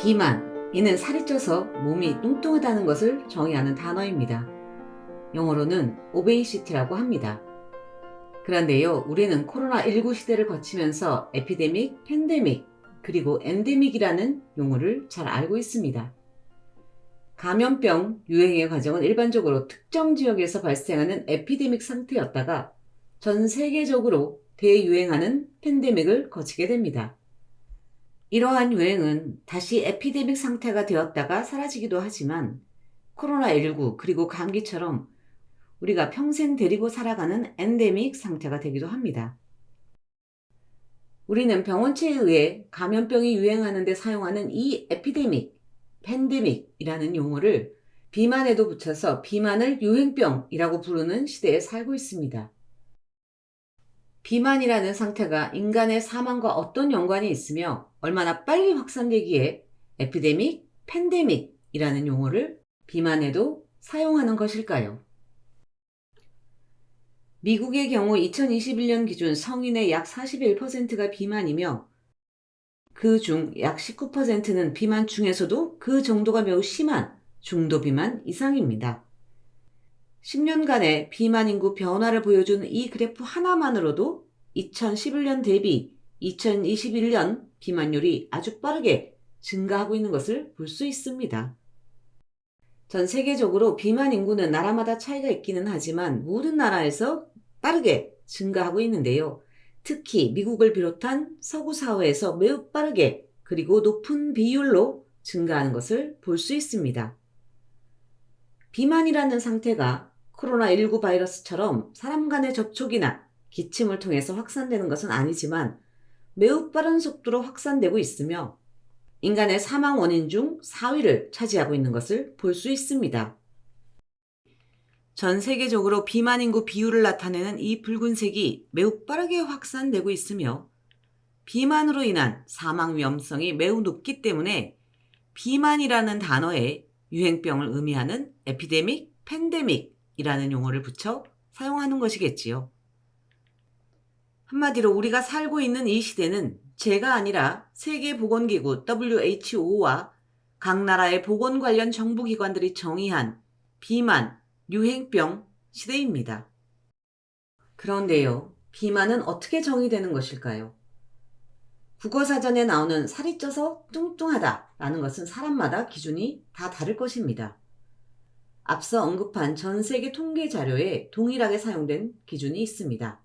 비만, 이는 살이 쪄서 몸이 뚱뚱하다는 것을 정의하는 단어입니다. 영어로는 오베이시티라고 합니다. 그런데요, 우리는 코로나19 시대를 거치면서 에피데믹, 팬데믹, 그리고 엔데믹이라는 용어를 잘 알고 있습니다. 감염병 유행의 과정은 일반적으로 특정 지역에서 발생하는 에피데믹 상태였다가 전 세계적으로 대유행하는 팬데믹을 거치게 됩니다. 이러한 유행은 다시 에피데믹 상태가 되었다가 사라지기도 하지만 코로나19 그리고 감기처럼 우리가 평생 데리고 살아가는 엔데믹 상태가 되기도 합니다. 우리는 병원체에 의해 감염병이 유행하는 데 사용하는 이 에피데믹, 팬데믹이라는 용어를 비만에도 붙여서 비만을 유행병이라고 부르는 시대에 살고 있습니다. 비만이라는 상태가 인간의 사망과 어떤 연관이 있으며 얼마나 빨리 확산되기에 에피데믹, 팬데믹이라는 용어를 비만에도 사용하는 것일까요? 미국의 경우 2021년 기준 성인의 약 41%가 비만이며 그 중 약 19%는 비만 중에서도 그 정도가 매우 심한 중도 비만 이상입니다. 10년간의 비만 인구 변화를 보여주는 이 그래프 하나만으로도 2011년 대비 2021년 비만율이 아주 빠르게 증가하고 있는 것을 볼 수 있습니다. 전 세계적으로 비만 인구는 나라마다 차이가 있기는 하지만 모든 나라에서 빠르게 증가하고 있는데요. 특히 미국을 비롯한 서구 사회에서 매우 빠르게 그리고 높은 비율로 증가하는 것을 볼 수 있습니다. 비만이라는 상태가 코로나19 바이러스처럼 사람 간의 접촉이나 기침을 통해서 확산되는 것은 아니지만 매우 빠른 속도로 확산되고 있으며 인간의 사망 원인 중 4위를 차지하고 있는 것을 볼 수 있습니다. 전 세계적으로 비만 인구 비율을 나타내는 이 붉은색이 매우 빠르게 확산되고 있으며 비만으로 인한 사망 위험성이 매우 높기 때문에 비만이라는 단어에 유행병을 의미하는 에피데믹, 팬데믹이라는 용어를 붙여 사용하는 것이겠지요. 한마디로 우리가 살고 있는 이 시대는 제가 아니라 세계보건기구 WHO와 각 나라의 보건 관련 정부기관들이 정의한 비만, 유행병 시대입니다. 그런데요, 비만은 어떻게 정의되는 것일까요? 국어사전에 나오는 살이 쪄서 뚱뚱하다 라는 것은 사람마다 기준이 다 다를 것입니다. 앞서 언급한 전 세계 통계 자료에 동일하게 사용된 기준이 있습니다.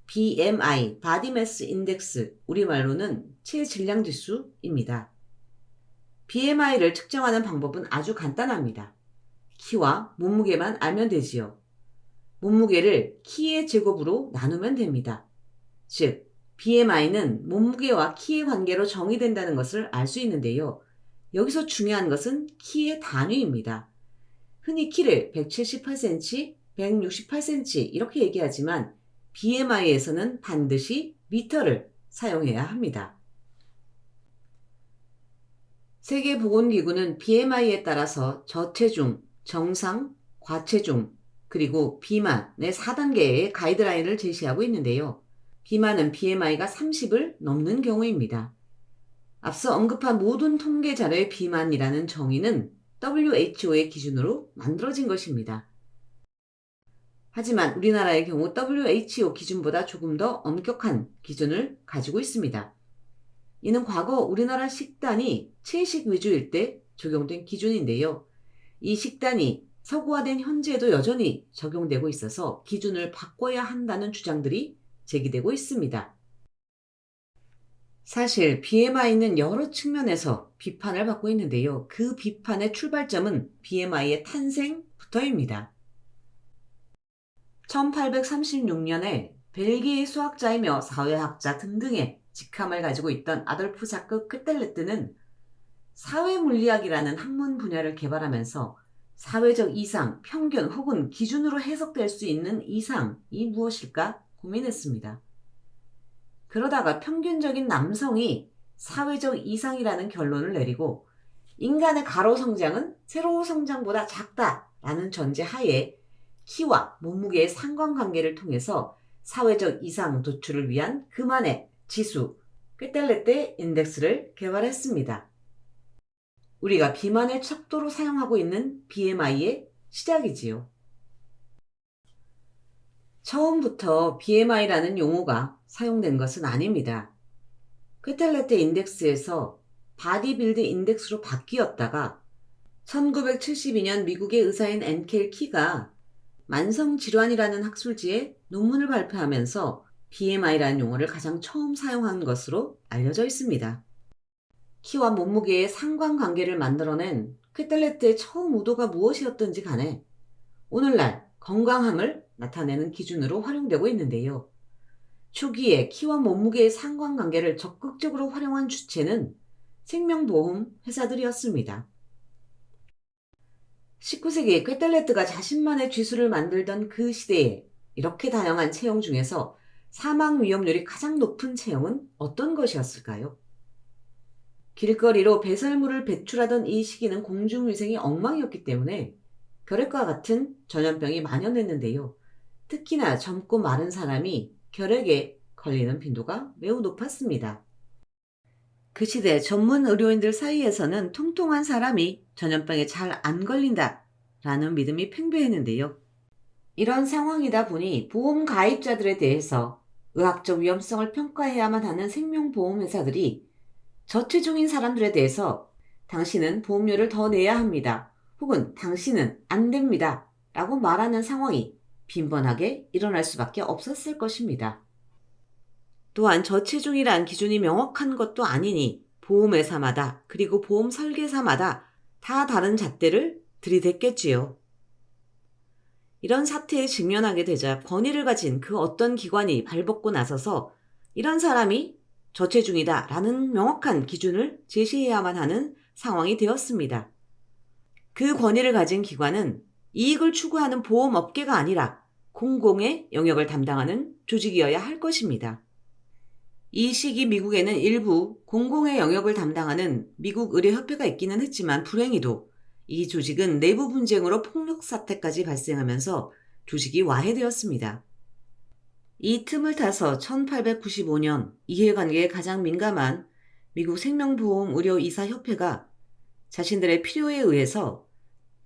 BMI, Body Mass Index, 우리말로는 체질량지수입니다. BMI를 측정하는 방법은 아주 간단합니다. 키와 몸무게만 알면 되지요. 몸무게를 키의 제곱으로 나누면 됩니다. 즉, BMI는 몸무게와 키의 관계로 정의된다는 것을 알 수 있는데요. 여기서 중요한 것은 키의 단위입니다. 흔히 키를 178cm, 168cm 이렇게 얘기하지만 BMI에서는 반드시 미터를 사용해야 합니다. 세계보건기구는 BMI에 따라서 저체중, 정상, 과체중, 그리고 비만의 4단계의 가이드라인을 제시하고 있는데요. 비만은 BMI가 30을 넘는 경우입니다. 앞서 언급한 모든 통계 자료의 비만이라는 정의는 WHO의 기준으로 만들어진 것입니다. 하지만 우리나라의 경우 WHO 기준보다 조금 더 엄격한 기준을 가지고 있습니다. 이는 과거 우리나라 식단이 채식 위주일 때 적용된 기준인데요. 이 식단이 서구화된 현재에도 여전히 적용되고 있어서 기준을 바꿔야 한다는 주장들이 제기되고 있습니다. 사실 BMI는 여러 측면에서 비판을 받고 있는데요. 그 비판의 출발점은 BMI의 탄생부터입니다. 1836년에 벨기에 수학자이며 사회학자 등등의 직함을 가지고 있던 아돌프 자크 크텔레트는 사회물리학이라는 학문 분야를 개발하면서 사회적 이상, 평균 혹은 기준으로 해석될 수 있는 이상이 무엇일까 고민했습니다. 그러다가 평균적인 남성이 사회적 이상이라는 결론을 내리고 인간의 가로 성장은 세로 성장보다 작다라는 전제 하에 키와 몸무게의 상관관계를 통해서 사회적 이상 도출을 위한 그만의 지수, 꿰텔레떼 인덱스를 개발했습니다. 우리가 비만의 척도로 사용하고 있는 BMI의 시작이지요. 처음부터 BMI라는 용어가 사용된 것은 아닙니다. 퀘텔레트 인덱스에서 바디빌드 인덱스로 바뀌었다가 1972년 미국의 의사인 앤켈 키가 만성질환이라는 학술지에 논문을 발표하면서 BMI라는 용어를 가장 처음 사용한 것으로 알려져 있습니다. 키와 몸무게의 상관관계를 만들어낸 퀘텔레트의 처음 의도가 무엇이었든지 간에 오늘날 건강함을 나타내는 기준으로 활용되고 있는데요. 초기에 키와 몸무게의 상관관계를 적극적으로 활용한 주체는 생명보험 회사들이었습니다. 19세기 퀘텔레트가 자신만의 쥐수를 만들던 그 시대에 이렇게 다양한 체형 중에서 사망 위험률이 가장 높은 체형은 어떤 것이었을까요? 길거리로 배설물을 배출하던 이 시기는 공중위생이 엉망이었기 때문에 결핵과 같은 전염병이 만연했는데요. 특히나 젊고 마른 사람이 결핵에 걸리는 빈도가 매우 높았습니다. 그 시대 전문 의료인들 사이에서는 통통한 사람이 전염병에 잘 안 걸린다 라는 믿음이 팽배했는데요. 이런 상황이다 보니 보험 가입자들에 대해서 의학적 위험성을 평가해야만 하는 생명보험회사들이 저체중인 사람들에 대해서 당신은 보험료를 더 내야 합니다. 혹은 당신은 안 됩니다. 라고 말하는 상황이 빈번하게 일어날 수밖에 없었을 것입니다. 또한 저체중이란 기준이 명확한 것도 아니니 보험회사마다 그리고 보험 설계사마다 다 다른 잣대를 들이댔겠지요. 이런 사태에 직면하게 되자 권위를 가진 그 어떤 기관이 발벗고 나서서 이런 사람이 저체중이다 라는 명확한 기준을 제시해야만 하는 상황이 되었습니다. 그 권위를 가진 기관은 이익을 추구하는 보험업계가 아니라 공공의 영역을 담당하는 조직이어야 할 것입니다. 이 시기 미국에는 일부 공공의 영역을 담당하는 미국 의료협회가 있기는 했지만 불행히도 이 조직은 내부 분쟁으로 폭력 사태까지 발생하면서 조직이 와해되었습니다. 이 틈을 타서 1895년 이해관계에 가장 민감한 미국 생명보험의료이사협회가 자신들의 필요에 의해서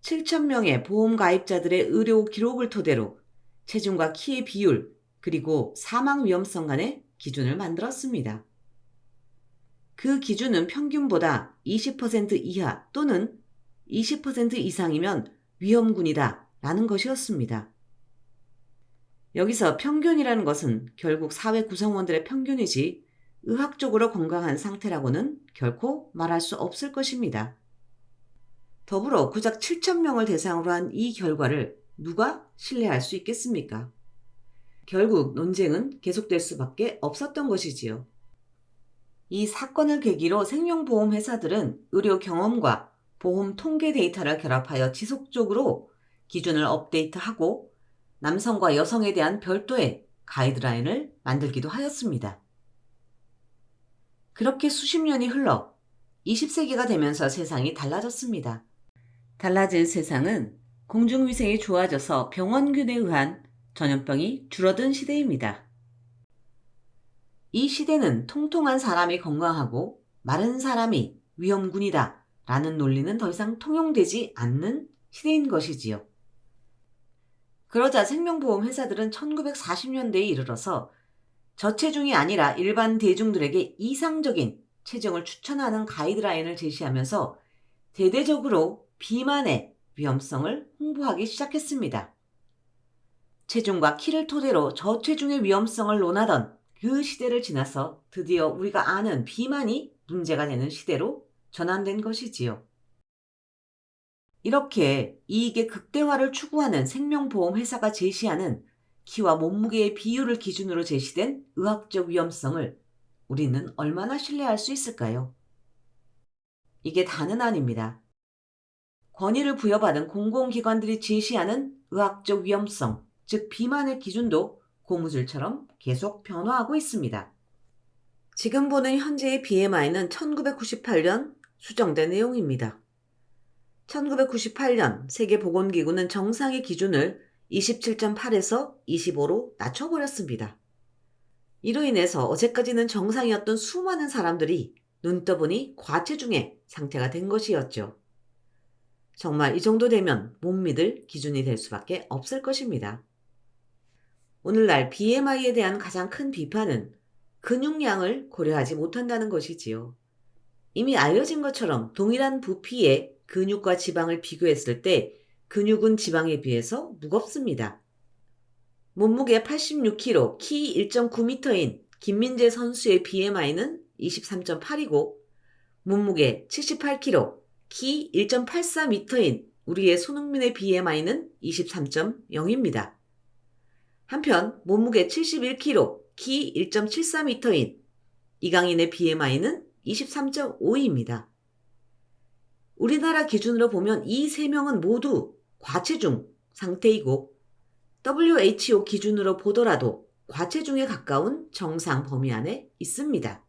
7,000명의 보험 가입자들의 의료 기록을 토대로 체중과 키의 비율 그리고 사망 위험성 간의 기준을 만들었습니다. 그 기준은 평균보다 20% 이하 또는 20% 이상이면 위험군이다 라는 것이었습니다. 여기서 평균이라는 것은 결국 사회 구성원들의 평균이지 의학적으로 건강한 상태라고는 결코 말할 수 없을 것입니다. 더불어 고작 7,000명을 대상으로 한 이 결과를 누가 신뢰할 수 있겠습니까? 결국 논쟁은 계속될 수밖에 없었던 것이지요. 이 사건을 계기로 생명보험 회사들은 의료 경험과 보험 통계 데이터를 결합하여 지속적으로 기준을 업데이트하고 남성과 여성에 대한 별도의 가이드라인을 만들기도 하였습니다. 그렇게 수십 년이 흘러 20세기가 되면서 세상이 달라졌습니다. 달라진 세상은 공중위생이 좋아져서 병원균에 의한 전염병이 줄어든 시대입니다. 이 시대는 통통한 사람이 건강하고 마른 사람이 위험군이다 라는 논리는 더 이상 통용되지 않는 시대인 것이지요. 그러자 생명보험 회사들은 1940년대에 이르러서 저체중이 아니라 일반 대중들에게 이상적인 체중을 추천하는 가이드라인을 제시하면서 대대적으로 비만의 위험성을 홍보하기 시작했습니다. 체중과 키를 토대로 저체중의 위험성을 논하던 그 시대를 지나서 드디어 우리가 아는 비만이 문제가 되는 시대로 전환된 것이지요. 이렇게 이익의 극대화를 추구하는 생명보험 회사가 제시하는 키와 몸무게의 비율을 기준으로 제시된 의학적 위험성을 우리는 얼마나 신뢰할 수 있을까요? 이게 다는 아닙니다. 권위를 부여받은 공공기관들이 제시하는 의학적 위험성, 즉 비만의 기준도 고무줄처럼 계속 변화하고 있습니다. 지금 보는 현재의 BMI는 1998년 수정된 내용입니다. 1998년 세계보건기구는 정상의 기준을 27.8에서 25로 낮춰버렸습니다. 이로 인해서 어제까지는 정상이었던 수많은 사람들이 눈 떠보니 과체중의 상태가 된 것이었죠. 정말 이 정도 되면 못 믿을 기준이 될 수밖에 없을 것입니다. 오늘날 BMI에 대한 가장 큰 비판은 근육량을 고려하지 못한다는 것이지요. 이미 알려진 것처럼 동일한 부피의 근육과 지방을 비교했을 때 근육은 지방에 비해서 무겁습니다. 몸무게 86kg, 키 1.9m인 김민재 선수의 BMI는 23.8이고 몸무게 78kg, 키 1.84m인 우리의 손흥민의 BMI는 23.0입니다. 한편 몸무게 71kg, 키 1.74m인 이강인의 BMI는 23.5입니다. 우리나라 기준으로 보면 이 세 명은 모두 과체중 상태이고 WHO 기준으로 보더라도 과체중에 가까운 정상 범위 안에 있습니다.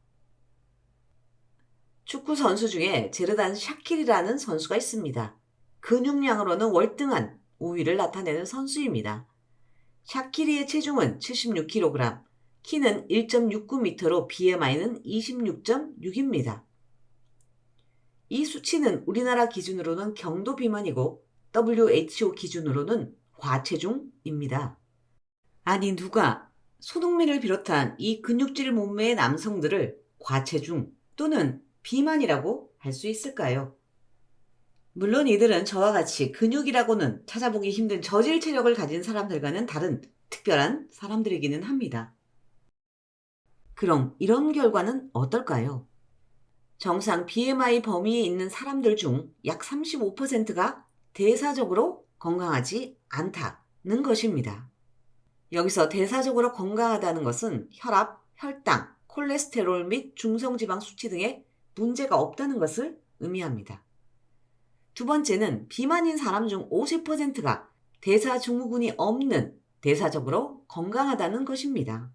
축구 선수 중에 제르단 샤키리라는 선수가 있습니다. 근육량으로는 월등한 우위를 나타내는 선수입니다. 샤키리의 체중은 76kg, 키는 1.69m로 BMI는 26.6입니다. 이 수치는 우리나라 기준으로는 경도 비만이고 WHO 기준으로는 과체중입니다. 아니 누가 손흥민을 비롯한 이 근육질 몸매의 남성들을 과체중 또는 비만이라고 할 수 있을까요? 물론 이들은 저와 같이 근육이라고는 찾아보기 힘든 저질 체력을 가진 사람들과는 다른 특별한 사람들이기는 합니다. 그럼 이런 결과는 어떨까요? 정상 BMI 범위에 있는 사람들 중 약 35%가 대사적으로 건강하지 않다는 것입니다. 여기서 대사적으로 건강하다는 것은 혈압, 혈당, 콜레스테롤 및 중성지방 수치 등의 문제가 없다는 것을 의미합니다. 두 번째는 비만인 사람 중 50%가 대사증후군이 없는 대사적으로 건강하다는 것입니다.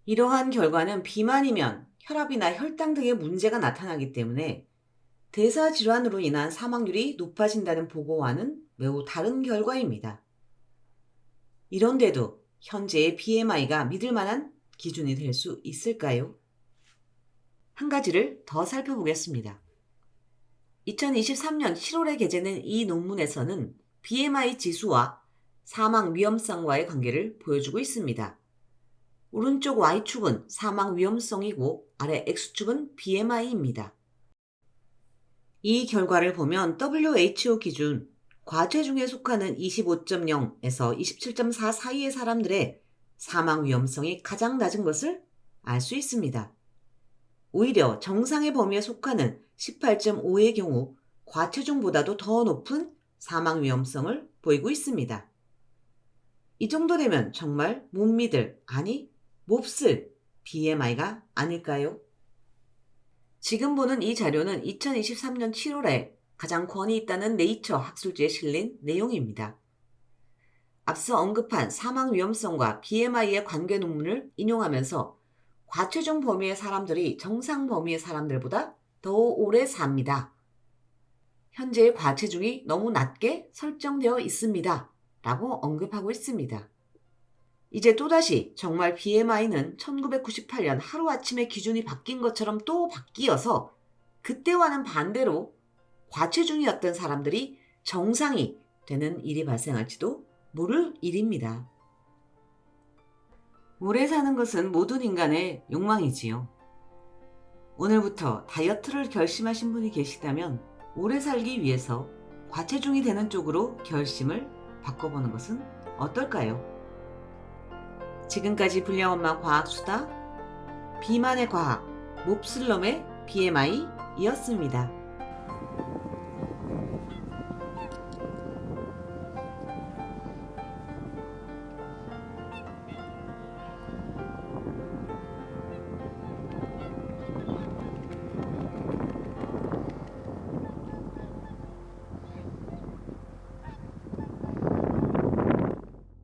이러한 결과는 비만이면 혈압이나 혈당 등의 문제가 나타나기 때문에 대사질환으로 인한 사망률이 높아진다는 보고와는 매우 다른 결과입니다. 이런데도 현재의 BMI가 믿을 만한 기준이 될 수 있을까요? 한 가지를 더 살펴보겠습니다. 2023년 7월에 게재된 이 논문에서는 BMI 지수와 사망 위험성과의 관계를 보여주고 있습니다. 오른쪽 Y축은 사망 위험성이고 아래 X축은 BMI입니다. 이 결과를 보면 WHO 기준 과체중에 속하는 25.0에서 27.4 사이의 사람들의 사망 위험성이 가장 낮은 것을 알 수 있습니다. 오히려 정상의 범위에 속하는 18.5의 경우 과체중보다도 더 높은 사망 위험성을 보이고 있습니다. 이 정도 되면 정말 못 믿을, 아니 몹쓸 BMI가 아닐까요? 지금 보는 이 자료는 2023년 7월에 가장 권위 있다는 네이처 학술지에 실린 내용입니다. 앞서 언급한 사망 위험성과 BMI의 관계 논문을 인용하면서 과체중 범위의 사람들이 정상 범위의 사람들보다 더 오래 삽니다. 현재의 과체중이 너무 낮게 설정되어 있습니다. 라고 언급하고 있습니다. 이제 또다시 정말 BMI는 1998년 하루아침에 기준이 바뀐 것처럼 또 바뀌어서 그때와는 반대로 과체중이었던 사람들이 정상이 되는 일이 발생할지도 모를 일입니다. 오래 사는 것은 모든 인간의 욕망이지요. 오늘부터 다이어트를 결심하신 분이 계시다면 오래 살기 위해서 과체중이 되는 쪽으로 결심을 바꿔보는 것은 어떨까요? 지금까지 불량엄마 과학수다 비만의 과학 몹쓸놈의 BMI이었습니다.